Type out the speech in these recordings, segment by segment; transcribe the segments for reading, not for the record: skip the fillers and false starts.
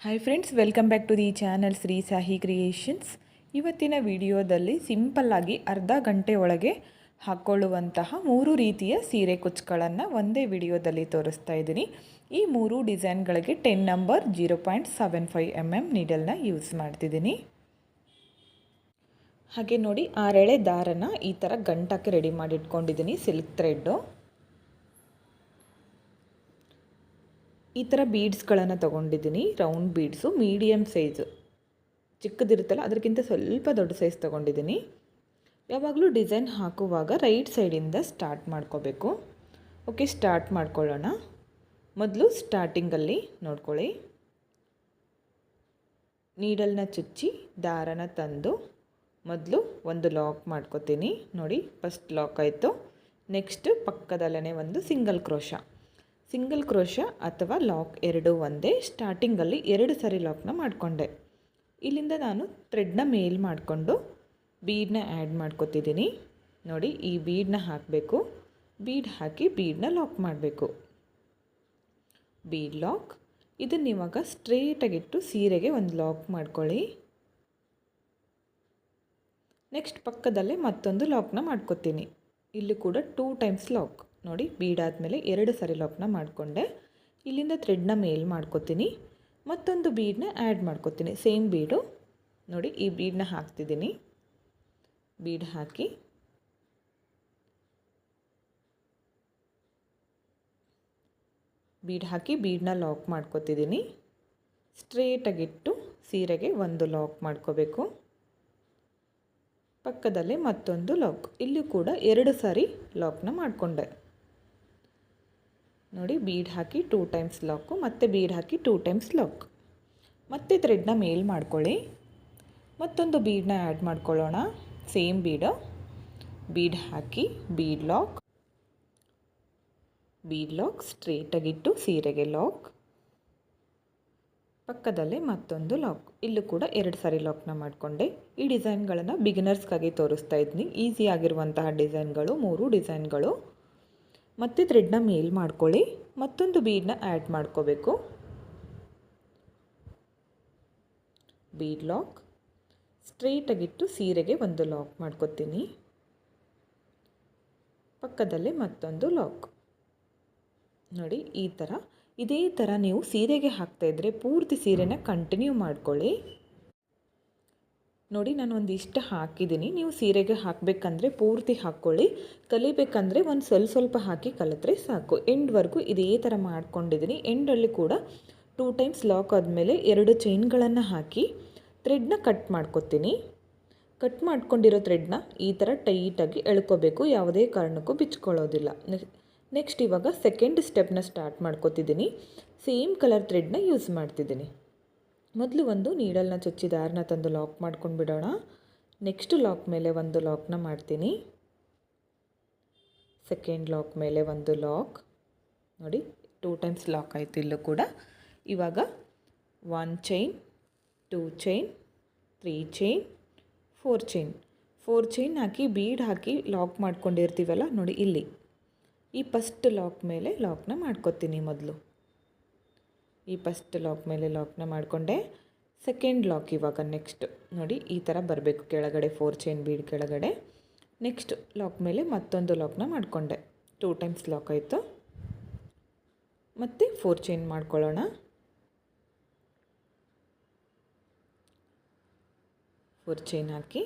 Hi friends, welcome back to the channel Shri Sahi creations. ಇವತ್ತಿನ ವಿಡಿಯೋದಲ್ಲಿ ಸಿಂಪಲ್ಲಾಗಿ ಅರ್ಧ ಗಂಟೆ ಒಳಗೆ ಹಾಕ್ಕೊಳ್ಳುವಂತಹ 3 ರೀತಿಯ ಸೀರೆ ಕುಚ್ಚುಗಳನ್ನು ಒಂದೇ ವಿಡಿಯೋದಲ್ಲಿ ತೋರಿಸ್ತಾ ಇದ್ದೀನಿ. ಈ 3 ಡಿಸೈನ್ಗಳಿಗೆ 10 ನಂಬರ್ 0.75 mm ನೀಡಲ್ನ ಯೂಸ್ ಮಾಡ್ತಿದ್ದೀನಿ. ಹಾಗೆ ನೋಡಿ, 6 ಎಳೆ ದಾರನ ಈ ಥರ ಗಂಟಕ್ಕೆ ರೆಡಿ ಮಾಡಿ ಇಟ್ಕೊಂಡಿದ್ದೀನಿ. Silk thread. ಈ ಥರ ಬೀಡ್ಸ್ಗಳನ್ನು ತೊಗೊಂಡಿದ್ದೀನಿ. Round beads, medium size. ಚಿಕ್ಕದಿರುತ್ತಲ್ಲ ಅದಕ್ಕಿಂತ ಸ್ವಲ್ಪ ದೊಡ್ಡ ಸೈಜ್ ತೊಗೊಂಡಿದ್ದೀನಿ. ಯಾವಾಗಲೂ ಡಿಸೈನ್ ಹಾಕುವಾಗ ರೈಟ್ ಸೈಡಿಂದ ಸ್ಟಾರ್ಟ್ ಮಾಡ್ಕೋಬೇಕು. ಓಕೆ, ಸ್ಟಾರ್ಟ್ ಮಾಡ್ಕೊಳ್ಳೋಣ. ಮೊದಲು ಸ್ಟಾರ್ಟಿಂಗಲ್ಲಿ ನೋಡ್ಕೊಳ್ಳಿ, ನೀಡಲ್ನ ಚುಚ್ಚಿ ದಾರನ ತಂದು ಮೊದಲು ಒಂದು ಲಾಕ್ ಮಾಡ್ಕೋತೀನಿ. ನೋಡಿ, ಫಸ್ಟ್ ಲಾಕ್ ಆಯಿತು. ನೆಕ್ಸ್ಟ್ ಪಕ್ಕದಲ್ಲೇ ಒಂದು ಸಿಂಗಲ್ ಕ್ರೋಶ ಅಥವಾ ಲಾಕ್ ಎರಡೂ ಒಂದೇ. ಸ್ಟಾರ್ಟಿಂಗಲ್ಲಿ 2 ಸರಿ ಲಾಕ್ನ ಮಾಡಿಕೊಂಡೆ. ಇಲ್ಲಿಂದ ನಾನು ಥ್ರೆಡ್ನ ಮೇಲ್ ಮಾಡಿಕೊಂಡು ಬೀಡನ್ನ ಆ್ಯಡ್ ಮಾಡ್ಕೊತಿದ್ದೀನಿ. ನೋಡಿ, ಈ ಬೀಡನ್ನ ಹಾಕಬೇಕು. ಬೀಡ್ ಹಾಕಿ ಬೀಡನ್ನ ಲಾಕ್ ಮಾಡಬೇಕು. Bead lock. ಇದನ್ನು ಇವಾಗ ಸ್ಟ್ರೇಟಾಗಿಟ್ಟು ಸೀರೆಗೆ ಒಂದು ಲಾಕ್ ಮಾಡ್ಕೊಳ್ಳಿ. ನೆಕ್ಸ್ಟ್ ಪಕ್ಕದಲ್ಲೇ ಮತ್ತೊಂದು ಲಾಕ್ನ ಮಾಡ್ಕೊತೀನಿ. ಇಲ್ಲಿ ಕೂಡ 2 ಟೈಮ್ಸ್ ಲಾಕ್. ನೋಡಿ, ಬೀಡ್ ಆದಮೇಲೆ 2 ಸರಿ ಲಾಕ್ನ ಮಾಡಿಕೊಂಡೆ. ಇಲ್ಲಿಂದ ಥ್ರೆಡ್ನ ಮೇಲ್ ಮಾಡ್ಕೊತೀನಿ. ಮತ್ತೊಂದು ಬೀಡನ್ನ ಆ್ಯಡ್ ಮಾಡ್ಕೊತೀನಿ. Same bead. ನೋಡಿ, ಈ ಬೀಡನ್ನ ಹಾಕ್ತಿದ್ದೀನಿ. ಬೀಡ್ ಹಾಕಿ ಬೀಡನ್ನ ಲಾಕ್ ಮಾಡ್ಕೊತಿದ್ದೀನಿ. ಸ್ಟ್ರೇಟಾಗಿಟ್ಟು ಸೀರೆಗೆ ಒಂದು ಲಾಕ್ ಮಾಡ್ಕೋಬೇಕು. ಪಕ್ಕದಲ್ಲೇ ಮತ್ತೊಂದು ಲಾಕ್. ಇಲ್ಲಿ ಕೂಡ 2 ಸಾರಿ ಲಾಕ್ನ ಮಾಡಿಕೊಂಡೆ. ನೋಡಿ, ಬೀಡ್ ಹಾಕಿ 2 ಟೈಮ್ಸ್ ಲಾಕು, ಮತ್ತೆ ಬೀಡ್ ಹಾಕಿ 2 ಟೈಮ್ಸ್ ಲಾಕ್. ಮತ್ತೆ ಥ್ರೆಡ್ನ ಮೇಲ್ ಮಾಡ್ಕೊಳ್ಳಿ. ಮತ್ತೊಂದು ಬೀಡನ್ನ ಆ್ಯಡ್ ಮಾಡ್ಕೊಳ್ಳೋಣ. ಸೇಮ್ ಬೀಡ್ ಹಾಕಿ ಬೀಡ್ ಲಾಕ್ ಸ್ಟ್ರೇಟಾಗಿಟ್ಟು ಸೀರೆಗೆ ಲಾಕ್. ಪಕ್ಕದಲ್ಲೇ ಮತ್ತೊಂದು ಲಾಕ್. ಇಲ್ಲೂ ಕೂಡ 2 ಸಾರಿ ಲಾಕ್ನ ಮಾಡಿಕೊಂಡೆ. ಈ ಡಿಸೈನ್ಗಳನ್ನು ಬಿಗಿನರ್ಸ್ಗಾಗಿ ತೋರಿಸ್ತಾ ಇದ್ದೀನಿ. ಈಸಿ ಆಗಿರುವಂತಹ ಡಿಸೈನ್ಗಳು, 3 ಡಿಸೈನ್ಗಳು. ಮತ್ತೆ ಥ್ರೆಡ್ನ ಮೇಲ್ ಮಾಡ್ಕೊಳ್ಳಿ. ಮತ್ತೊಂದು ಬೀಡನ್ನ ಆ್ಯಡ್ ಮಾಡ್ಕೋಬೇಕು. ಬೀಡ್ ಲಾಕ್ ಸ್ಟ್ರೇಟಾಗಿಟ್ಟು ಸೀರೆಗೆ ಒಂದು ಲಾಕ್ ಮಾಡ್ಕೊತೀನಿ. ಪಕ್ಕದಲ್ಲೇ ಮತ್ತೊಂದು ಲಾಕ್. ನೋಡಿ, ಇದೇ ಥರ ನೀವು ಸೀರೆಗೆ ಹಾಕ್ತಾಯಿದ್ರೆ ಪೂರ್ತಿ ಸೀರೆನ ಕಂಟಿನ್ಯೂ ಮಾಡ್ಕೊಳ್ಳಿ. ನೋಡಿ, ನಾನು ಒಂದಿಷ್ಟು ಹಾಕಿದ್ದೀನಿ. ನೀವು ಸೀರೆಗೆ ಹಾಕಬೇಕಂದ್ರೆ ಪೂರ್ತಿ ಹಾಕ್ಕೊಳ್ಳಿ. ಕಲಿಬೇಕಂದ್ರೆ ಒಂದು ಸ್ವಲ್ಪ ಹಾಕಿ ಕಲಿತ್ರೆ ಸಾಕು. ಎಂಡ್ವರೆಗೂ ಇದೇ ಥರ ಮಾಡ್ಕೊಂಡಿದ್ದೀನಿ. ಎಂಡಲ್ಲಿ ಕೂಡ 2 ಟೈಮ್ಸ್ ಲಾಕ್ ಆದಮೇಲೆ 2 ಚೈನ್ಗಳನ್ನು ಹಾಕಿ ಥ್ರೆಡ್ನ ಕಟ್ ಮಾಡ್ಕೊತೀನಿ. ಕಟ್ ಮಾಡ್ಕೊಂಡಿರೋ ಥ್ರೆಡ್ನ ಈ ಥರ ಟೈಟಾಗಿ ಎಳ್ಕೋಬೇಕು. ಯಾವುದೇ ಕಾರಣಕ್ಕೂ ಬಿಚ್ಕೊಳ್ಳೋದಿಲ್ಲ. ನೆಕ್ಸ್ಟ್ ಇವಾಗ ಸೆಕೆಂಡ್ ಸ್ಟೆಪ್ನ ಸ್ಟಾರ್ಟ್ ಮಾಡ್ಕೊತಿದ್ದೀನಿ. ಸೇಮ್ ಕಲರ್ ಥ್ರೆಡ್ನ ಯೂಸ್ ಮಾಡ್ತಿದ್ದೀನಿ. ಮೊದಲು ಒಂದು ನೀಡಲ್ನ ಚುಚ್ಚಿ ದಾರನ ತಂದು ಲಾಕ್ ಮಾಡ್ಕೊಂಡು ಬಿಡೋಣ. ನೆಕ್ಸ್ಟ್ ಲಾಕ್ ಮೇಲೆ ಒಂದು ಲಾಕ್ನ ಮಾಡ್ತೀನಿ. ಸೆಕೆಂಡ್ ಲಾಕ್ ಮೇಲೆ ಒಂದು ಲಾಕ್. ನೋಡಿ, 2 ಟೈಮ್ಸ್ ಲಾಕ್ ಆಯಿತು. ಇಲ್ಲೂ ಕೂಡ ಇವಾಗ 1 ಚೈನ್, 2 ಚೈನ್, 3 ಚೈನ್, 4 ಚೈನ್ ಹಾಕಿ ಬೀಡ್ ಹಾಕಿ ಲಾಕ್ ಮಾಡ್ಕೊಂಡಿರ್ತೀವಲ್ಲ, ನೋಡಿ ಇಲ್ಲಿ ಈ ಫಸ್ಟ್ ಲಾಕ್ ಮೇಲೆ ಲಾಕ್ನ ಮಾಡ್ಕೊತೀನಿ. ಮೊದಲು ಈ ಫಸ್ಟ್ ಲಾಕ್ ಮೇಲೆ ಲಾಕ್ನ ಮಾಡಿಕೊಂಡೆ. ಸೆಕೆಂಡ್ ಲಾಕ್ ಇವಾಗ ನೆಕ್ಸ್ಟ್ ನೋಡಿ ಈ ಥರ ಬರಬೇಕು ಕೆಳಗಡೆ, 4 ಚೈನ್ ಬೀಡ್ ಕೆಳಗಡೆ. ನೆಕ್ಸ್ಟ್ ಲಾಕ್ ಮೇಲೆ ಮತ್ತೊಂದು ಲಾಕ್ನ ಮಾಡಿಕೊಂಡೆ. 2 ಟೈಮ್ಸ್ ಲಾಕ್ ಆಯಿತು. ಮತ್ತು 4 ಚೈನ್ ಮಾಡ್ಕೊಳ್ಳೋಣ. 4 ಚೈನ್ ಹಾಕಿ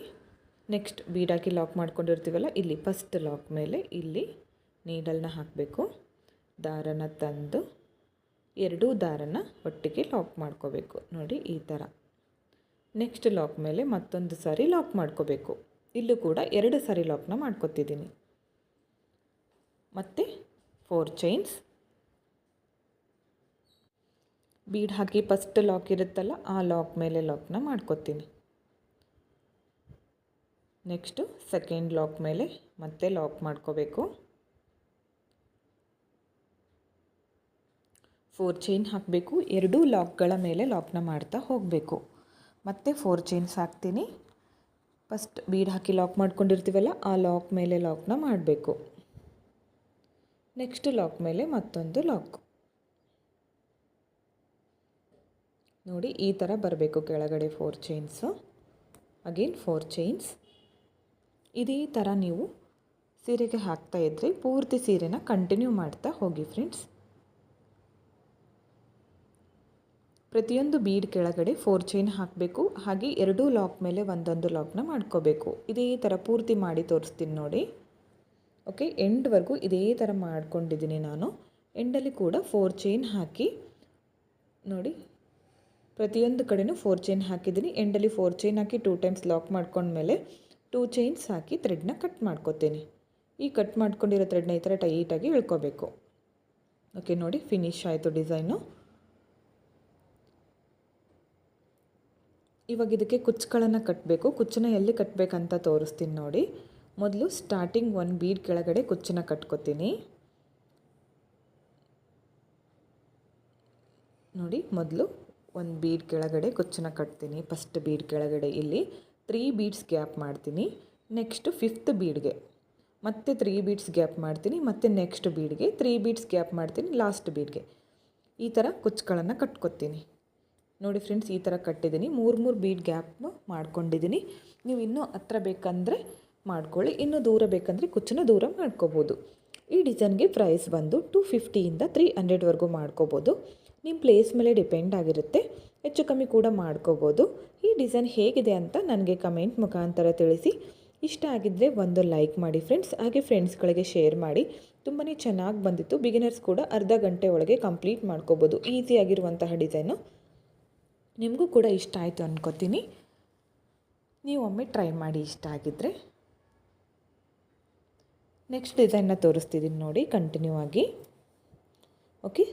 ನೆಕ್ಸ್ಟ್ ಬೀಡ್ ಹಾಕಿ ಲಾಕ್ ಮಾಡ್ಕೊಂಡಿರ್ತೀವಲ್ಲ, ಇಲ್ಲಿ ಫಸ್ಟ್ ಲಾಕ್ ಮೇಲೆ ಇಲ್ಲಿ ನೀಡಲ್ನ ಹಾಕಬೇಕು. ದಾರನ ತಂದು 2 ದಾರನ ಒಟ್ಟಿಗೆ ಲಾಕ್ ಮಾಡ್ಕೋಬೇಕು. ನೋಡಿ, ಈ ಥರ. ನೆಕ್ಸ್ಟ್ ಲಾಕ್ ಮೇಲೆ ಮತ್ತೊಂದು ಸಾರಿ ಲಾಕ್ ಮಾಡ್ಕೋಬೇಕು. ಇಲ್ಲೂ ಕೂಡ 2 ಸಾರಿ ಲಾಕ್ನ ಮಾಡ್ಕೊತಿದ್ದೀನಿ. ಮತ್ತು 4 ಚೈನ್ಸ್ ಬೀಡ್ ಹಾಕಿ ಫಸ್ಟ್ ಲಾಕ್ ಇರುತ್ತಲ್ಲ, ಆ ಲಾಕ್ ಮೇಲೆ ಲಾಕ್ನ ಮಾಡ್ಕೊತೀನಿ. ನೆಕ್ಸ್ಟು ಸೆಕೆಂಡ್ ಲಾಕ್ ಮೇಲೆ ಮತ್ತೆ ಲಾಕ್ ಮಾಡ್ಕೋಬೇಕು. 4 ಚೈನ್ ಹಾಕಬೇಕು. 2 ಲಾಕ್ಗಳ ಮೇಲೆ ಲಾಕ್ನ ಮಾಡ್ತಾ ಹೋಗಬೇಕು. ಮತ್ತೆ 4 ಚೈನ್ಸ್ ಹಾಕ್ತೀನಿ. ಫಸ್ಟ್ ಬೀಡ್ ಹಾಕಿ ಲಾಕ್ ಮಾಡ್ಕೊಂಡಿರ್ತೀವಲ್ಲ, ಆ ಲಾಕ್ ಮೇಲೆ ಲಾಕ್ನ ಮಾಡಬೇಕು. ನೆಕ್ಸ್ಟ್ ಲಾಕ್ ಮೇಲೆ ಮತ್ತೊಂದು ಲಾಕ್. ನೋಡಿ ಈ ಥರ ಬರಬೇಕು ಕೆಳಗಡೆ 4 ಚೈನ್ಸು, ಅಗೇನ್ 4 ಚೈನ್ಸ್. ಇದೇ ಥರ ನೀವು ಸೀರೆಗೆ ಹಾಕ್ತಾ ಇದ್ದರೆ ಪೂರ್ತಿ ಸೀರೆನ ಕಂಟಿನ್ಯೂ ಮಾಡ್ತಾ ಹೋಗಿ ಫ್ರೆಂಡ್ಸ್. ಪ್ರತಿಯೊಂದು ಬೀಡ್ ಕೆಳಗಡೆ 4 ಚೈನ್ ಹಾಕಬೇಕು. ಹಾಗೆ 2 ಲಾಕ್ ಮೇಲೆ ಒಂದೊಂದು ಲಾಕ್ನ ಮಾಡ್ಕೋಬೇಕು. ಇದೇ ಥರ ಪೂರ್ತಿ ಮಾಡಿ ತೋರಿಸ್ತೀನಿ ನೋಡಿ. ಓಕೆ, ಎಂಡ್ವರೆಗೂ ಇದೇ ಥರ ಮಾಡ್ಕೊಂಡಿದ್ದೀನಿ ನಾನು. ಎಂಡಲ್ಲಿ ಕೂಡ 4 ಚೈನ್ ಹಾಕಿ ನೋಡಿ, ಪ್ರತಿಯೊಂದು ಕಡೆನೂ 4 ಚೈನ್ ಹಾಕಿದ್ದೀನಿ. ಎಂಡಲ್ಲಿ 4 ಚೈನ್ ಹಾಕಿ 2 ಟೈಮ್ಸ್ ಲಾಕ್ ಮಾಡ್ಕೊಂಡ್ಮೇಲೆ 2 ಚೈನ್ಸ್ ಹಾಕಿ ಥ್ರೆಡ್ನ ಕಟ್ ಮಾಡ್ಕೊತೀನಿ. ಈ ಕಟ್ ಮಾಡ್ಕೊಂಡಿರೋ ಥ್ರೆಡ್ನ ಈ ಥರ ಟೈಟಾಗಿ ಇಳ್ಕೋಬೇಕು. ಓಕೆ ನೋಡಿ, ಫಿನಿಶ್ ಆಯಿತು ಡಿಸೈನು. ಇವಾಗ ಇದಕ್ಕೆ ಕುಚ್ಚುಗಳನ್ನು ಕಟ್ಟಬೇಕು. ಕುಚ್ಚನ್ನ ಎಲ್ಲಿ ಕಟ್ಟಬೇಕಂತ ತೋರಿಸ್ತೀನಿ ನೋಡಿ. ಮೊದಲು ಸ್ಟಾರ್ಟಿಂಗ್ 1 ಬೀಡ್ ಕೆಳಗಡೆ ಕುಚ್ಚನ್ನ ಕಟ್ಕೊತೀನಿ ನೋಡಿ. ಮೊದಲು 1 ಬೀಡ್ ಕೆಳಗಡೆ ಕುಚ್ಚನ್ನ ಕಟ್ತೀನಿ. ಫಸ್ಟ್ ಬೀಡ್ ಕೆಳಗಡೆ ಇಲ್ಲಿ 3 ಬೀಡ್ಸ್ ಗ್ಯಾಪ್ ಮಾಡ್ತೀನಿ. ನೆಕ್ಸ್ಟ್ 5th ಬೀಡ್ಗೆ ಮತ್ತೆ 3 ಬೀಡ್ಸ್ ಗ್ಯಾಪ್ ಮಾಡ್ತೀನಿ. ಮತ್ತು ನೆಕ್ಸ್ಟ್ ಬೀಡ್ಗೆ 3 ಬೀಡ್ಸ್ ಗ್ಯಾಪ್ ಮಾಡ್ತೀನಿ. ಲಾಸ್ಟ್ ಬೀಡ್ಗೆ ಈ ಥರ ಕುಚ್ಚುಗಳನ್ನು ಕಟ್ಕೊತೀನಿ ನೋಡಿ ಫ್ರೆಂಡ್ಸ್. ಈ ಥರ ಕಟ್ಟಿದ್ದೀನಿ. 3 ಬೀಡ್ ಗ್ಯಾಪ್ ಮಾಡ್ಕೊಂಡಿದ್ದೀನಿ. ನೀವು ಇನ್ನೂ ಹತ್ರ ಬೇಕಂದರೆ ಮಾಡ್ಕೊಳ್ಳಿ, ಇನ್ನೂ ದೂರ ಬೇಕಂದರೆ ಕುಚ್ಚನ್ನ ದೂರ ಮಾಡ್ಕೋಬೋದು. ಈ ಡಿಸೈನ್ಗೆ ಪ್ರೈಸ್ ಬಂದು 250ಇಂದ 300ವರೆಗೂ ಮಾಡ್ಕೋಬೋದು. ನಿಮ್ಮ ಪ್ಲೇಸ್ ಮೇಲೆ ಡಿಪೆಂಡ್ ಆಗಿರುತ್ತೆ, ಹೆಚ್ಚು ಕಮ್ಮಿ ಕೂಡ ಮಾಡ್ಕೋಬೋದು. ಈ ಡಿಸೈನ್ ಹೇಗಿದೆ ಅಂತ ನನಗೆ ಕಮೆಂಟ್ ಮುಖಾಂತರ ತಿಳಿಸಿ. ಇಷ್ಟ ಆಗಿದ್ದರೆ ಒಂದು ಲೈಕ್ ಮಾಡಿ ಫ್ರೆಂಡ್ಸ್. ಹಾಗೆ ಫ್ರೆಂಡ್ಸ್ಗಳಿಗೆ ಶೇರ್ ಮಾಡಿ. ತುಂಬಾ ಚೆನ್ನಾಗಿ ಬಂದಿತ್ತು. ಬಿಗಿನರ್ಸ್ ಕೂಡ ಅರ್ಧ ಗಂಟೆ ಒಳಗೆ ಕಂಪ್ಲೀಟ್ ಮಾಡ್ಕೋಬೋದು. ಈಸಿಯಾಗಿರುವಂತಹ ಡಿಸೈನು. ನಿಮಗೂ ಕೂಡ ಇಷ್ಟ ಆಯಿತು ಅಂದ್ಕೋತೀನಿ. ನೀವು ಒಮ್ಮೆ ಟ್ರೈ ಮಾಡಿ ಇಷ್ಟ ಆಗಿದ್ದರೆ. ನೆಕ್ಸ್ಟ್ ಡಿಸೈನ್ನ ತೋರಿಸ್ತಿದ್ದೀನಿ ನೋಡಿ ಕಂಟಿನ್ಯೂ ಆಗಿ. ಓಕೆ,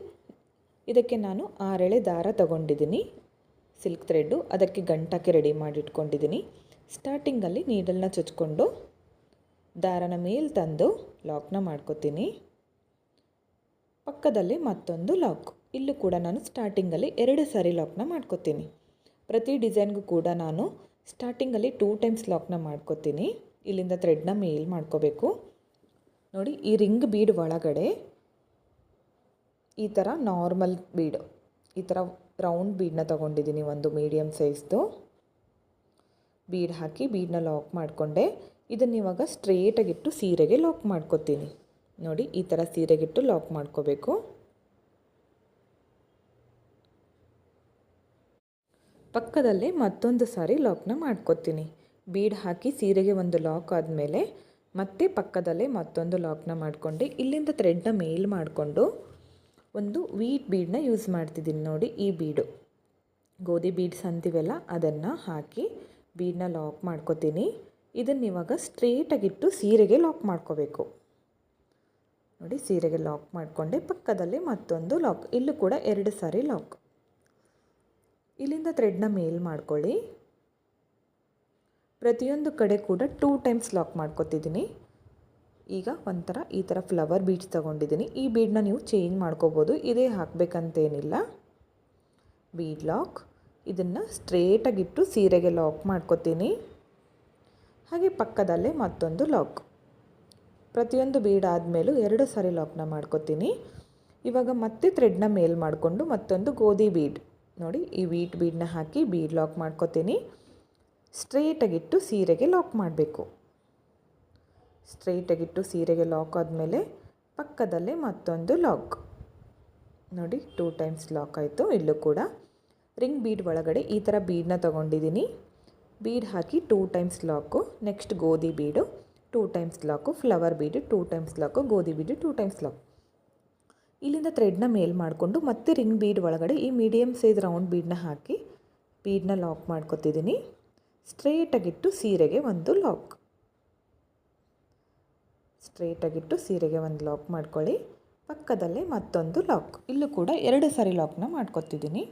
ಇದಕ್ಕೆ ನಾನು 6 ಎಳೆ ದಾರ ತಗೊಂಡಿದ್ದೀನಿ, ಸಿಲ್ಕ್ ಥ್ರೆಡ್ಡು. ಅದಕ್ಕೆ ಗಂಟಕ್ಕೆ ರೆಡಿ ಮಾಡಿ ಇಟ್ಕೊಂಡಿದ್ದೀನಿ. ಸ್ಟಾರ್ಟಿಂಗಲ್ಲಿ ನೀಡಲ್ನ ಚುಚ್ಕೊಂಡು ದಾರನ ಮೇಲೆ ತಂದು ಲಾಕ್ನ ಮಾಡ್ಕೋತೀನಿ. ಪಕ್ಕದಲ್ಲಿ ಮತ್ತೊಂದು ಲಾಕ್. ಇಲ್ಲೂ ಕೂಡ ನಾನು ಸ್ಟಾರ್ಟಿಂಗಲ್ಲಿ 2 ಸಾರಿ ಲಾಕ್ನ ಮಾಡ್ಕೋತೀನಿ. ಪ್ರತಿ ಡಿಸೈನ್ಗೂ ಕೂಡ ನಾನು ಸ್ಟಾರ್ಟಿಂಗಲ್ಲಿ 2 ಟೈಮ್ಸ್ ಲಾಕ್ನ ಮಾಡ್ಕೋತೀನಿ. ಇಲ್ಲಿಂದ ಥ್ರೆಡ್ನ ಮೇಲ್ ಮಾಡ್ಕೋಬೇಕು ನೋಡಿ. ಈ ರಿಂಗ್ ಬೀಡ್ ಒಳಗಡೆ ಈ ಥರ ನಾರ್ಮಲ್ ಬೀಡ್, ಈ ಥರ ರೌಂಡ್ ಬೀಡನ್ನ ತೊಗೊಂಡಿದ್ದೀನಿ. ಒಂದು ಮೀಡಿಯಮ್ ಸೈಜ್ದು ಬೀಡ್ ಹಾಕಿ ಬೀಡನ್ನ ಲಾಕ್ ಮಾಡಿಕೊಂಡೆ. ಇದನ್ನು ಇವಾಗ ಸ್ಟ್ರೇಟಾಗಿಟ್ಟು ಸೀರೆಗೆ ಲಾಕ್ ಮಾಡ್ಕೋತೀನಿ ನೋಡಿ. ಈ ಥರ ಸೀರೆಗಿಟ್ಟು ಲಾಕ್ ಮಾಡ್ಕೋಬೇಕು. ಪಕ್ಕದಲ್ಲೇ ಮತ್ತೊಂದು ಸಾರಿ ಲಾಕ್ನ ಮಾಡ್ಕೋತೀನಿ. ಬೀಡ್ ಹಾಕಿ ಸೀರೆಗೆ ಒಂದು ಲಾಕ್ ಆದಮೇಲೆ ಮತ್ತೆ ಪಕ್ಕದಲ್ಲೇ ಮತ್ತೊಂದು ಲಾಕ್ನ ಮಾಡಿಕೊಂಡು ಇಲ್ಲಿಂದ ಥ್ರೆಡ್ನ ಮೇಲ್ ಮಾಡಿಕೊಂಡು ಒಂದು ವೀಟ್ ಬೀಡನ್ನ ಯೂಸ್ ಮಾಡ್ತಿದ್ದೀನಿ ನೋಡಿ. ಈ ಬೀಡು ಗೋಧಿ ಬೀಡ್ಸ್ ಅಂತೀವಲ್ಲ, ಅದನ್ನು ಹಾಕಿ ಬೀಡನ್ನ ಲಾಕ್ ಮಾಡ್ಕೋತೀನಿ. ಇದನ್ನು ಇವಾಗ ಸ್ಟ್ರೇಟಾಗಿಟ್ಟು ಸೀರೆಗೆ ಲಾಕ್ ಮಾಡ್ಕೋಬೇಕು ನೋಡಿ. ಸೀರೆಗೆ ಲಾಕ್ ಮಾಡಿಕೊಂಡೆ. ಪಕ್ಕದಲ್ಲೇ ಮತ್ತೊಂದು ಲಾಕ್, ಇಲ್ಲೂ ಕೂಡ 2 ಸಾರಿ ಲಾಕ್. ಇಲ್ಲಿಂದ ಥ್ರೆಡ್ನ ಮೇಲ್ ಮಾಡ್ಕೊಳ್ಳಿ. ಪ್ರತಿಯೊಂದು ಕಡೆ ಕೂಡ 2 ಟೈಮ್ಸ್ ಲಾಕ್ ಮಾಡ್ಕೊತಿದ್ದೀನಿ. ಈಗ ಒಂಥರ ಈ ಥರ ಫ್ಲವರ್ ಬೀಡ್ಸ್ ತೊಗೊಂಡಿದ್ದೀನಿ. ಈ ಬೀಡನ್ನ ನೀವು ಚೇಂಜ್ ಮಾಡ್ಕೋಬೋದು, ಇದೇ ಹಾಕಬೇಕಂತೇನಿಲ್ಲ. Bead lock. ಇದನ್ನು ಸ್ಟ್ರೇಟಾಗಿಟ್ಟು ಸೀರೆಗೆ ಲಾಕ್ ಮಾಡ್ಕೋತೀನಿ. ಹಾಗೆ ಪಕ್ಕದಲ್ಲೇ ಮತ್ತೊಂದು ಲಾಕ್. ಪ್ರತಿಯೊಂದು ಬೀಡ್ ಆದಮೇಲೂ 2 ಸಾರಿ ಲಾಕ್ನ ಮಾಡ್ಕೋತೀನಿ. ಇವಾಗ ಮತ್ತೆ ಥ್ರೆಡ್ನ ಮೇಲ್ ಮಾಡಿಕೊಂಡು ಮತ್ತೊಂದು ಗೋಧಿ ಬೀಡ್ ನೋಡಿ, ಈ ವೀಟ್ ಬೀಡನ್ನ ಹಾಕಿ ಬೀಡ್ ಲಾಕ್ ಮಾಡ್ಕೋತೀನಿ. ಸ್ಟ್ರೇಟಾಗಿಟ್ಟು ಸೀರೆಗೆ ಲಾಕ್ ಮಾಡಬೇಕು. ಸ್ಟ್ರೇಟಾಗಿಟ್ಟು ಸೀರೆಗೆ ಲಾಕ್ ಆದಮೇಲೆ ಪಕ್ಕದಲ್ಲೇ ಮತ್ತೊಂದು ಲಾಕ್ ನೋಡಿ. 2 ಟೈಮ್ಸ್ ಲಾಕ್ ಆಯಿತು. ಇಲ್ಲೂ ಕೂಡ ರಿಂಗ್ ಬೀಡ್ ಒಳಗಡೆ ಈ ಥರ ಬೀಡನ್ನ ತೊಗೊಂಡಿದ್ದೀನಿ. ಬೀಡ್ ಹಾಕಿ 2 ಟೈಮ್ಸ್ ಲಾಕು. ನೆಕ್ಸ್ಟ್ ಗೋಧಿ ಬೀಡು 2 ಟೈಮ್ಸ್ ಲಾಕು. ಫ್ಲವರ್ ಬೀಡು 2 ಟೈಮ್ಸ್ ಲಾಕು. ಗೋಧಿ ಬೀಡು 2 ಟೈಮ್ಸ್ ಲಾಕ್. ಇಲ್ಲಿಂದ ಥ್ರೆಡ್ನ ಮೇಲ್ ಮಾಡಿಕೊಂಡು ಮತ್ತೆ ರಿಂಗ್ ಬೀಡ್ ಒಳಗಡೆ ಈ ಮೀಡಿಯಮ್ ಸೈಜ್ ರೌಂಡ್ ಬೀಡನ್ನ ಹಾಕಿ ಬೀಡನ್ನ ಲಾಕ್ ಮಾಡ್ಕೊತಿದ್ದೀನಿ. ಸ್ಟ್ರೇಟಾಗಿಟ್ಟು ಸೀರೆಗೆ ಒಂದು ಲಾಕ್. ಸ್ಟ್ರೇಟಾಗಿಟ್ಟು ಸೀರೆಗೆ ಒಂದು ಲಾಕ್ ಮಾಡ್ಕೊಳ್ಳಿ. ಪಕ್ಕದಲ್ಲೇ ಮತ್ತೊಂದು ಲಾಕ್. ಇಲ್ಲೂ ಕೂಡ 2 ಸಾರಿ ಲಾಕ್ನ ಮಾಡ್ಕೊತಿದ್ದೀನಿ.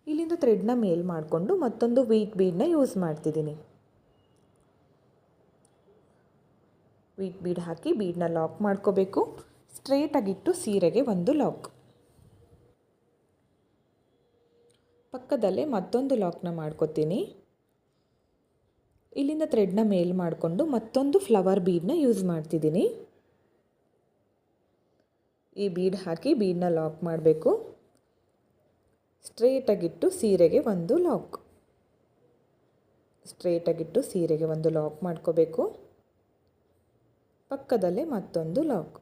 ಇಲ್ಲಿಂದ ಥ್ರೆಡ್ನ ಮೇಲ್ ಮಾಡಿಕೊಂಡು ಮತ್ತೊಂದು ವೀಟ್ ಬೀಡನ್ನ ಯೂಸ್ ಮಾಡ್ತಿದ್ದೀನಿ. ವೀಟ್ ಬೀಡ್ ಹಾಕಿ ಬೀಡನ್ನ ಲಾಕ್ ಮಾಡ್ಕೋಬೇಕು. ಸ್ಟ್ರೇಟಾಗಿಟ್ಟು ಸೀರೆಗೆ ಒಂದು ಲಾಕ್. ಪಕ್ಕದಲ್ಲೇ ಮತ್ತೊಂದು ಲಾಕ್ನ ಮಾಡ್ಕೋತೀನಿ. ಇಲ್ಲಿಂದ ಥ್ರೆಡ್ನ ಮೇಲ್ ಮಾಡಿಕೊಂಡು ಮತ್ತೊಂದು ಫ್ಲವರ್ ಬೀಡನ್ನ ಯೂಸ್ ಮಾಡ್ತಿದ್ದೀನಿ. ಈ ಬೀಡ್ ಹಾಕಿ ಬೀಡನ್ನ ಲಾಕ್ ಮಾಡಬೇಕು. ಸ್ಟ್ರೇಟಾಗಿಟ್ಟು ಸೀರೆಗೆ ಒಂದು ಲಾಕ್. ಸ್ಟ್ರೇಟಾಗಿಟ್ಟು ಸೀರೆಗೆ ಒಂದು ಲಾಕ್ ಮಾಡ್ಕೋಬೇಕು. ಪಕ್ಕದಲ್ಲೇ ಮತ್ತೊಂದು ಲಾಕ್.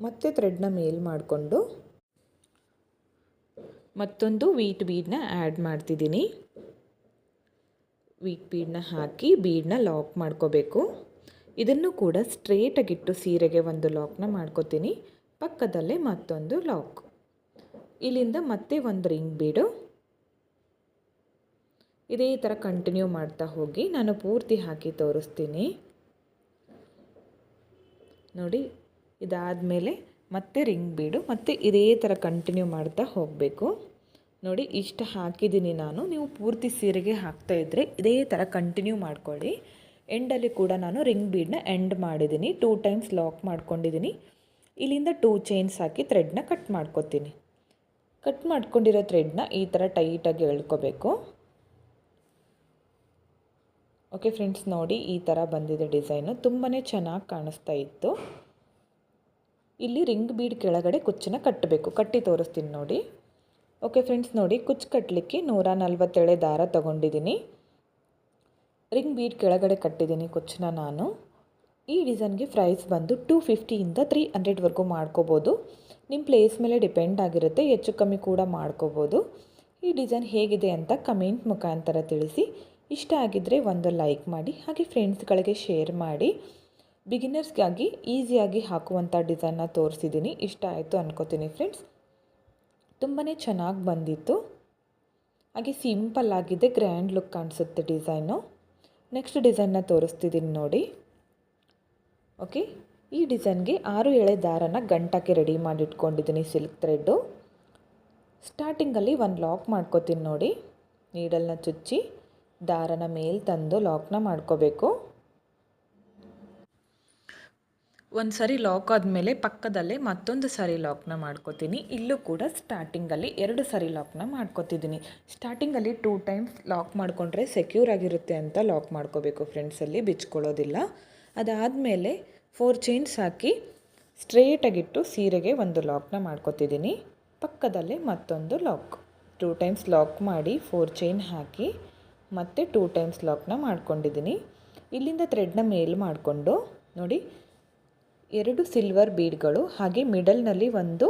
ಮತ್ತೆ ಥ್ರೆಡ್ನ ಮೇಲ್ ಮಾಡಿಕೊಂಡು ಮತ್ತೊಂದು ವೀಟ್ ಬೀಡನ್ನ ಆ್ಯಡ್ ಮಾಡ್ತಿದ್ದೀನಿ. ವೀಟ್ ಬೀಡನ್ನ ಹಾಕಿ ಬೀಡನ್ನ ಲಾಕ್ ಮಾಡ್ಕೋಬೇಕು. ಇದನ್ನು ಕೂಡ ಸ್ಟ್ರೇಟಾಗಿಟ್ಟು ಸೀರೆಗೆ ಒಂದು ಲಾಕ್ನ ಮಾಡ್ಕೋತೀನಿ. ಪಕ್ಕದಲ್ಲೇ ಮತ್ತೊಂದು ಲಾಕ್. ಇಲ್ಲಿಂದ ಮತ್ತೆ ಒಂದು ರಿಂಗ್ ಬೀಡು. ಇದೇ ಥರ ಕಂಟಿನ್ಯೂ ಮಾಡ್ತಾ ಹೋಗಿ ನಾನು ಪೂರ್ತಿ ಹಾಕಿ ತೋರಿಸ್ತೀನಿ. ನೋಡಿ, ಇದಾದಮೇಲೆ ಮತ್ತೆ ರಿಂಗ್ ಬೀಡು, ಮತ್ತು ಇದೇ ಥರ ಕಂಟಿನ್ಯೂ ಮಾಡ್ತಾ ಹೋಗಬೇಕು. ನೋಡಿ, ಇಷ್ಟು ಹಾಕಿದ್ದೀನಿ ನಾನು. ನೀವು ಪೂರ್ತಿ ಸೀರೆಗೆ ಹಾಕ್ತಾಯಿದ್ರೆ ಇದೇ ಥರ ಕಂಟಿನ್ಯೂ ಮಾಡ್ಕೊಳ್ಳಿ. ಎಂಡಲ್ಲಿ ಕೂಡ ನಾನು ರಿಂಗ್ ಬೀಡನ್ನ ಎಂಡ್ ಮಾಡಿದ್ದೀನಿ. 2 ಟೈಮ್ಸ್ ಲಾಕ್ ಮಾಡ್ಕೊಂಡಿದ್ದೀನಿ. ಇಲ್ಲಿಂದ 2 ಚೈನ್ಸ್ ಹಾಕಿ ಥ್ರೆಡ್ನ ಕಟ್ ಮಾಡ್ಕೊತೀನಿ. ಕಟ್ ಮಾಡ್ಕೊಂಡಿರೋ ಥ್ರೆಡ್ನ ಈ ಥರ ಟೈಟಾಗಿ ಎಳ್ಕೋಬೇಕು. ಓಕೆ ಫ್ರೆಂಡ್ಸ್, ನೋಡಿ ಈ ಥರ ಬಂದಿದೆ ಡಿಸೈನು. ತುಂಬಾ ಚೆನ್ನಾಗಿ ಕಾಣಿಸ್ತಾ ಇತ್ತು. ಇಲ್ಲಿ ರಿಂಗ್ ಬೀಡ್ ಕೆಳಗಡೆ ಕುಚ್ಚನ್ನ ಕಟ್ಟಬೇಕು. ಕಟ್ಟಿ ತೋರಿಸ್ತೀನಿ ನೋಡಿ. ಓಕೆ ಫ್ರೆಂಡ್ಸ್, ನೋಡಿ ಕುಚ್ಚು ಕಟ್ಟಲಿಕ್ಕೆ 147 ದಾರ ತೊಗೊಂಡಿದ್ದೀನಿ. ರಿಂಗ್ ಬೀಡ್ ಕೆಳಗಡೆ ಕಟ್ಟಿದ್ದೀನಿ ಕುಚ್ಚನ್ನ ನಾನು. ಈ ಡಿಸೈನ್ಗೆ ಪ್ರೈಸ್ ಬಂದು 250ಇಂದ 300ವರೆಗೂ ಮಾಡ್ಕೋಬೋದು. ನಿಮ್ಮ ಪ್ಲೇಸ್ ಮೇಲೆ ಡಿಪೆಂಡ್ ಆಗಿರುತ್ತೆ, ಹೆಚ್ಚು ಕಮ್ಮಿ ಕೂಡ ಮಾಡ್ಕೋಬೋದು. ಈ ಡಿಸೈನ್ ಹೇಗಿದೆ ಅಂತ ಕಮೆಂಟ್ ಮುಖಾಂತರ ತಿಳಿಸಿ. ಇಷ್ಟ ಆಗಿದ್ದರೆ ಒಂದು ಲೈಕ್ ಮಾಡಿ, ಹಾಗೆ ಫ್ರೆಂಡ್ಸ್ಗಳಿಗೆ ಶೇರ್ ಮಾಡಿ. ಬಿಗಿನರ್ಸ್ಗಾಗಿ ಈಸಿಯಾಗಿ ಹಾಕುವಂಥ ಡಿಸೈನ್ನ ತೋರಿಸಿದ್ದೀನಿ. ಇಷ್ಟ ಆಯಿತು ಅನ್ಕೋತೀನಿ ಫ್ರೆಂಡ್ಸ್. ತುಂಬಾ ಚೆನ್ನಾಗಿ ಬಂದಿತ್ತು. ಹಾಗೆ ಸಿಂಪಲ್ ಆಗಿದೆ, ಗ್ರ್ಯಾಂಡ್ ಲುಕ್ ಕಾಣಿಸುತ್ತೆ ಡಿಸೈನು. ನೆಕ್ಸ್ಟ್ ಡಿಸೈನ್ನ ತೋರಿಸ್ತಿದ್ದೀನಿ ನೋಡಿ. ಓಕೆ, ಈ ಡಿಸೈನ್ಗೆ 6 ಎಳೆ ದಾರನ ಗಂಟಕ್ಕೆ ರೆಡಿ ಮಾಡಿ ಇಟ್ಕೊಂಡಿದ್ದೀನಿ, ಸಿಲ್ಕ್ ಥ್ರೆಡ್ಡು. ಸ್ಟಾರ್ಟಿಂಗಲ್ಲಿ ಒಂದು ಲಾಕ್ ಮಾಡ್ಕೋತೀನಿ ನೋಡಿ. ನೀಡಲ್ನ ಚುಚ್ಚಿ ದಾರನ ಮೇಲೆ ತಂದು ಲಾಕ್ನ ಮಾಡ್ಕೋಬೇಕು. ಒಂದು ಸಾರಿ ಲಾಕ್ ಆದಮೇಲೆ ಪಕ್ಕದಲ್ಲೇ ಮತ್ತೊಂದು ಸಾರಿ ಲಾಕ್ನ ಮಾಡ್ಕೋತೀನಿ. ಇಲ್ಲೂ ಕೂಡ ಸ್ಟಾರ್ಟಿಂಗಲ್ಲಿ 2 ಸಾರಿ ಲಾಕ್ನ ಮಾಡ್ಕೋತಿದ್ದೀನಿ. ಸ್ಟಾರ್ಟಿಂಗಲ್ಲಿ 2 ಟೈಮ್ಸ್ ಲಾಕ್ ಮಾಡಿಕೊಂಡ್ರೆ ಸೆಕ್ಯೂರ್ ಆಗಿರುತ್ತೆ ಅಂತ ಲಾಕ್ ಮಾಡ್ಕೋಬೇಕು ಫ್ರೆಂಡ್ಸಲ್ಲಿ, ಬಿಚ್ಕೊಳ್ಳೋದಿಲ್ಲ. ಅದಾದಮೇಲೆ 4 ಚೈನ್ಸ್ ಹಾಕಿ ಸ್ಟ್ರೇಟಾಗಿಟ್ಟು ಸೀರೆಗೆ ಒಂದು ಲಾಕ್ನ ಮಾಡ್ಕೋತಿದ್ದೀನಿ. ಪಕ್ಕದಲ್ಲೇ ಮತ್ತೊಂದು ಲಾಕ್. 2 ಟೈಮ್ಸ್ ಲಾಕ್ ಮಾಡಿ 4 ಚೈನ್ ಹಾಕಿ ಮತ್ತೆ 2 ಟೈಮ್ಸ್ ಲಾಕ್ನ ಮಾಡ್ಕೊಂಡಿದ್ದೀನಿ. ಇಲ್ಲಿಂದ ಥ್ರೆಡ್ನ ಮೇಲ್ ಮಾಡಿಕೊಂಡು ನೋಡಿ, 2 ಸಿಲ್ವರ್ ಬೀಡ್ಗಳು, ಹಾಗೆ ಮಿಡಲ್ನಲ್ಲಿ ಒಂದು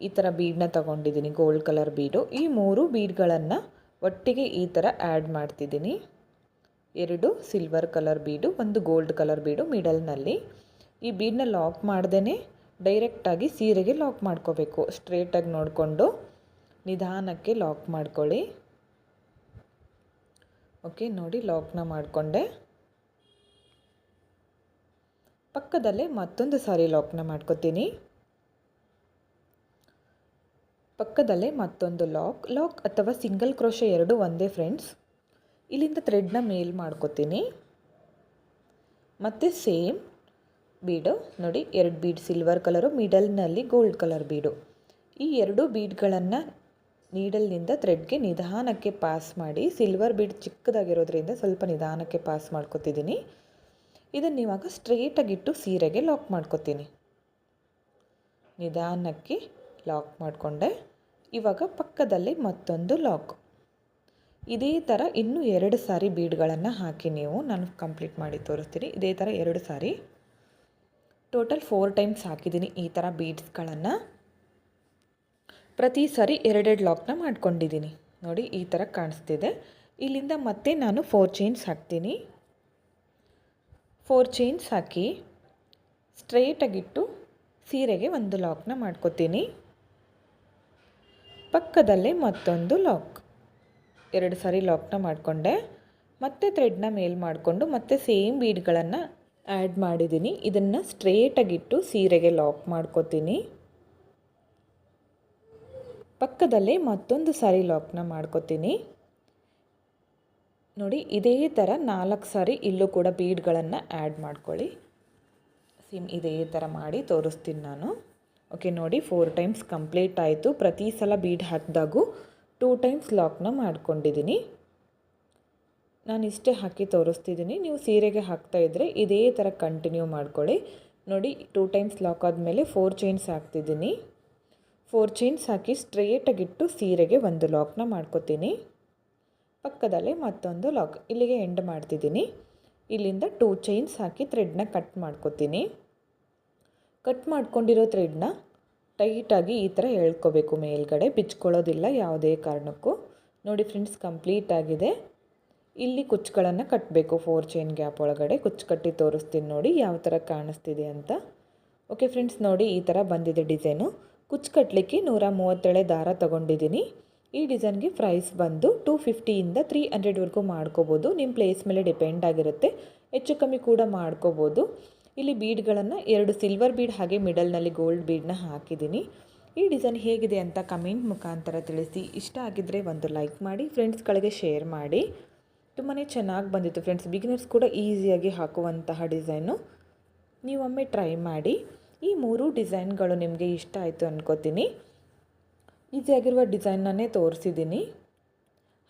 ಈ ಥರ ಬೀಡನ್ನ ತಗೊಂಡಿದ್ದೀನಿ, ಗೋಲ್ಡ್ ಕಲರ್ ಬೀಡು. ಈ 3 ಬೀಡ್ಗಳನ್ನು ಒಟ್ಟಿಗೆ ಈ ಥರ ಆ್ಯಡ್ ಮಾಡ್ತಿದ್ದೀನಿ. 2 ಸಿಲ್ವರ್ ಕಲರ್ ಬೀಡು, ಒಂದು ಗೋಲ್ಡ್ ಕಲರ್ ಬೀಡು ಮಿಡಲ್ನಲ್ಲಿ. ಈ ಬೀಡನ್ನ ಲಾಕ್ ಮಾಡ್ದೇ ಡೈರೆಕ್ಟಾಗಿ ಸೀರೆಗೆ ಲಾಕ್ ಮಾಡ್ಕೋಬೇಕು. ಸ್ಟ್ರೇಟಾಗಿ ನೋಡಿಕೊಂಡು ನಿಧಾನಕ್ಕೆ ಲಾಕ್ ಮಾಡ್ಕೊಳ್ಳಿ. ಓಕೆ, ನೋಡಿ ಲಾಕ್ನ ಮಾಡಿಕೊಂಡೆ. ಪಕ್ಕದಲ್ಲೇ ಮತ್ತೊಂದು ಸಾರಿ ಲಾಕ್ನ ಮಾಡ್ಕೋತೀನಿ. ಪಕ್ಕದಲ್ಲೇ ಮತ್ತೊಂದು ಲಾಕ್ ಅಥವಾ ಸಿಂಗಲ್ ಕ್ರೋಶೆ ಎರಡೂ ಒಂದೇ ಫ್ರೆಂಡ್ಸ್. ಇಲ್ಲಿಂದ ಥ್ರೆಡ್ನ ಮೇಲ್ ಮಾಡ್ಕೋತೀನಿ. ಮತ್ತು ಸೇಮ್ ಬೀಡು ನೋಡಿ, 2 ಬೀಡ್ ಸಿಲ್ವರ್ ಕಲರು, ಮಿಡಲ್ನಲ್ಲಿ ಗೋಲ್ಡ್ ಕಲರ್ ಬೀಡು. ಈ 2 ಬೀಡ್ಗಳನ್ನು ನೀಡಲ್ನಿಂದ ಥ್ರೆಡ್ಗೆ ನಿಧಾನಕ್ಕೆ ಪಾಸ್ ಮಾಡಿ, ಸಿಲ್ವರ್ ಬೀಡ್ ಚಿಕ್ಕದಾಗಿರೋದ್ರಿಂದ ಸ್ವಲ್ಪ ನಿಧಾನಕ್ಕೆ ಪಾಸ್ ಮಾಡ್ಕೋತಿದ್ದೀನಿ. ಇದನ್ನು ಇವಾಗ ಸ್ಟ್ರೇಟಾಗಿಟ್ಟು ಸೀರೆಗೆ ಲಾಕ್ ಮಾಡ್ಕೋತೀನಿ. ನಿಧಾನಕ್ಕೆ ಲಾಕ್ ಮಾಡಿಕೊಂಡೆ. ಇವಾಗ ಪಕ್ಕದಲ್ಲೇ ಮತ್ತೊಂದು ಲಾಕ್. ಇದೇ ಥರ ಇನ್ನೂ 2 ಸಾರಿ ಬೀಡ್ಗಳನ್ನು ಹಾಕಿ ನಾನು ಕಂಪ್ಲೀಟ್ ಮಾಡಿ ತೋರಿಸ್ತೀನಿ. ಇದೇ ಥರ 2 ಸಾರಿ, ಟೋಟಲ್ 4 ಟೈಮ್ಸ್ ಹಾಕಿದ್ದೀನಿ ಈ ಥರ ಬೀಡ್ಸ್ಗಳನ್ನು. ಪ್ರತಿ ಸಾರಿ 2 ಲಾಕ್ನ ಮಾಡ್ಕೊಂಡಿದ್ದೀನಿ ನೋಡಿ, ಈ ಥರ ಕಾಣಿಸ್ತಿದೆ. ಇಲ್ಲಿಂದ ಮತ್ತೆ ನಾನು 4 ಚೈನ್ಸ್ ಹಾಕ್ತೀನಿ. 4 ಚೈನ್ಸ್ ಹಾಕಿ ಸ್ಟ್ರೇಟಾಗಿಟ್ಟು ಸೀರೆಗೆ ಒಂದು ಲಾಕ್ನ ಮಾಡ್ಕೋತೀನಿ. ಪಕ್ಕದಲ್ಲೇ ಮತ್ತೊಂದು ಲಾಕ್. 2 ಸಾರಿ ಲಾಕ್ನ ಮಾಡಿಕೊಂಡೆ. ಮತ್ತೆ ಥ್ರೆಡ್ನ ಮೇಲ್ ಮಾಡಿಕೊಂಡು ಮತ್ತೆ ಸೇಮ್ ಬೀಡ್ಗಳನ್ನು ಆ್ಯಡ್ ಮಾಡಿದ್ದೀನಿ. ಇದನ್ನು ಸ್ಟ್ರೇಟಾಗಿಟ್ಟು ಸೀರೆಗೆ ಲಾಕ್ ಮಾಡ್ಕೋತೀನಿ. ಪಕ್ಕದಲ್ಲೇ ಮತ್ತೊಂದು ಸಾರಿ ಲಾಕ್ನ ಮಾಡ್ಕೋತೀನಿ ನೋಡಿ. ಇದೇ ಥರ 4 ಸಾರಿ ಇಲ್ಲೂ ಕೂಡ ಬೀಡ್ಗಳನ್ನು ಆ್ಯಡ್ ಮಾಡ್ಕೊಳ್ಳಿ. ಸೇಮ್ ಇದೇ ಥರ ಮಾಡಿ ತೋರಿಸ್ತೀನಿ ನಾನು. ಓಕೆ ನೋಡಿ, 4 ಟೈಮ್ಸ್ ಕಂಪ್ಲೀಟ್ ಆಯಿತು. ಪ್ರತಿ ಸಲ ಬೀಡ್ ಹಾಕಿದಾಗೂ 2 ಟೈಮ್ಸ್ ಲಾಕ್ನ ಮಾಡ್ಕೊಂಡಿದ್ದೀನಿ. ನಾನು ಇಷ್ಟೇ ಹಾಕಿ ತೋರಿಸ್ತಿದ್ದೀನಿ. ನೀವು ಸೀರೆಗೆ ಹಾಕ್ತಾಯಿದ್ರೆ ಇದೇ ಥರ ಕಂಟಿನ್ಯೂ ಮಾಡ್ಕೊಳ್ಳಿ. ನೋಡಿ, 2 ಟೈಮ್ಸ್ ಲಾಕ್ ಆದಮೇಲೆ 4 ಚೈನ್ಸ್ ಹಾಕ್ತಿದ್ದೀನಿ. 4 ಚೈನ್ಸ್ ಹಾಕಿ ಸ್ಟ್ರೇಟಾಗಿಟ್ಟು ಸೀರೆಗೆ ಒಂದು ಲಾಕ್ನ ಮಾಡ್ಕೋತೀನಿ. ಪಕ್ಕದಲ್ಲೇ ಮತ್ತೊಂದು ಲಾಕ್, ಇಲ್ಲಿಗೆ ಎಂಡ್ ಮಾಡ್ತಿದ್ದೀನಿ. ಇಲ್ಲಿಂದ 2 ಚೈನ್ಸ್ ಹಾಕಿ ಥ್ರೆಡ್ನ ಕಟ್ ಮಾಡ್ಕೋತೀನಿ. ಕಟ್ ಮಾಡ್ಕೊಂಡಿರೋ ಥ್ರೆಡ್ನ ಟೈಟಾಗಿ ಈ ಥರ ಎಳ್ಕೋಬೇಕು, ಮೇಲ್ಗಡೆ ಬಿಚ್ಕೊಳ್ಳೋದಿಲ್ಲ ಯಾವುದೇ ಕಾರಣಕ್ಕೂ. ನೋಡಿ ಫ್ರೆಂಡ್ಸ್, ಕಂಪ್ಲೀಟ್ ಆಗಿದೆ. ಇಲ್ಲಿ ಕುಚ್ಚುಗಳನ್ನು ಕಟ್ಟಬೇಕು. 4 ಚೈನ್ ಗ್ಯಾಪ್ ಒಳಗಡೆ ಕುಚ್ಚು ಕಟ್ಟಿ ತೋರಿಸ್ತೀನಿ ನೋಡಿ ಯಾವ ಥರ ಕಾಣಿಸ್ತಿದೆ ಅಂತ. ಓಕೆ ಫ್ರೆಂಡ್ಸ್, ನೋಡಿ ಈ ಥರ ಬಂದಿದೆ ಡಿಸೈನು. ಕುಚ್ಚು ಕಟ್ಟಲಿಕ್ಕೆ 137 ದಾರ ತೊಗೊಂಡಿದ್ದೀನಿ. ಈ ಡಿಸೈನ್ಗೆ ಪ್ರೈಸ್ ಬಂದು 250ಇಂದ 300ವರೆಗೂ ಮಾಡ್ಕೋಬೋದು. ನಿಮ್ಮ ಪ್ಲೇಸ್ ಮೇಲೆ ಡಿಪೆಂಡ್ ಆಗಿರುತ್ತೆ, ಹೆಚ್ಚು ಕಮ್ಮಿ ಕೂಡ ಮಾಡ್ಕೋಬೋದು. ಇಲ್ಲಿ ಬೀಡ್ಗಳನ್ನು 2 ಸಿಲ್ವರ್ ಬೀಡ್ ಹಾಗೆ ಮಿಡಲ್ನಲ್ಲಿ ಗೋಲ್ಡ್ ಬೀಡನ್ನ ಹಾಕಿದ್ದೀನಿ. ಈ ಡಿಸೈನ್ ಹೇಗಿದೆ ಅಂತ ಕಮೆಂಟ್ ಮುಖಾಂತರ ತಿಳಿಸಿ. ಇಷ್ಟ ಆಗಿದ್ದರೆ ಒಂದು ಲೈಕ್ ಮಾಡಿ, ಫ್ರೆಂಡ್ಸ್ಗಳಿಗೆ ಶೇರ್ ಮಾಡಿ. ತುಂಬಾ ಚೆನ್ನಾಗಿ ಬಂದಿತ್ತು ಫ್ರೆಂಡ್ಸ್, ಬಿಗಿನರ್ಸ್ ಕೂಡ ಈಸಿಯಾಗಿ ಹಾಕುವಂತಹ ಡಿಸೈನು. ನೀವೊಮ್ಮೆ ಟ್ರೈ ಮಾಡಿ. ಈ 3 ಡಿಸೈನ್ಗಳು ನಿಮಗೆ ಇಷ್ಟ ಆಯಿತು ಅಂದ್ಕೋತೀನಿ. ಈಸಿಯಾಗಿರುವ ಡಿಸೈನ್ನನ್ನೇ ತೋರಿಸಿದ್ದೀನಿ.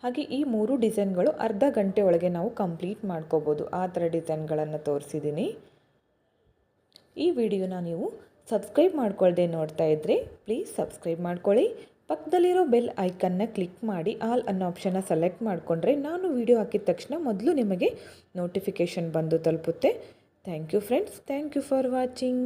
ಹಾಗೆ ಈ 3 ಡಿಸೈನ್ಗಳು ಅರ್ಧ ಗಂಟೆ ಒಳಗೆ ನಾವು ಕಂಪ್ಲೀಟ್ ಮಾಡ್ಕೋಬೋದು, ಆ ಥರ ಡಿಸೈನ್ಗಳನ್ನು ತೋರಿಸಿದ್ದೀನಿ. ಈ ವಿಡಿಯೋನ ನೀವು ಸಬ್ಸ್ಕ್ರೈಬ್ ಮಾಡ್ಕೊಳ್ದೆ ನೋಡ್ತಾ ಇದ್ದರೆ ಪ್ಲೀಸ್ ಸಬ್ಸ್ಕ್ರೈಬ್ ಮಾಡ್ಕೊಳ್ಳಿ. ಪಕ್ಕದಲ್ಲಿರೋ ಬೆಲ್ ಐಕನ್ನ ಕ್ಲಿಕ್ ಮಾಡಿ ಆಲ್ ಅನ್ನೋ ಆಪ್ಷನ್ನ ಸೆಲೆಕ್ಟ್ ಮಾಡಿಕೊಂಡ್ರೆ ನಾನು ವಿಡಿಯೋ ಹಾಕಿದ ತಕ್ಷಣ ಮೊದಲು ನಿಮಗೆ ನೋಟಿಫಿಕೇಷನ್ ಬಂದು ತಲುಪುತ್ತೆ. Thank you friends, thank you for watching.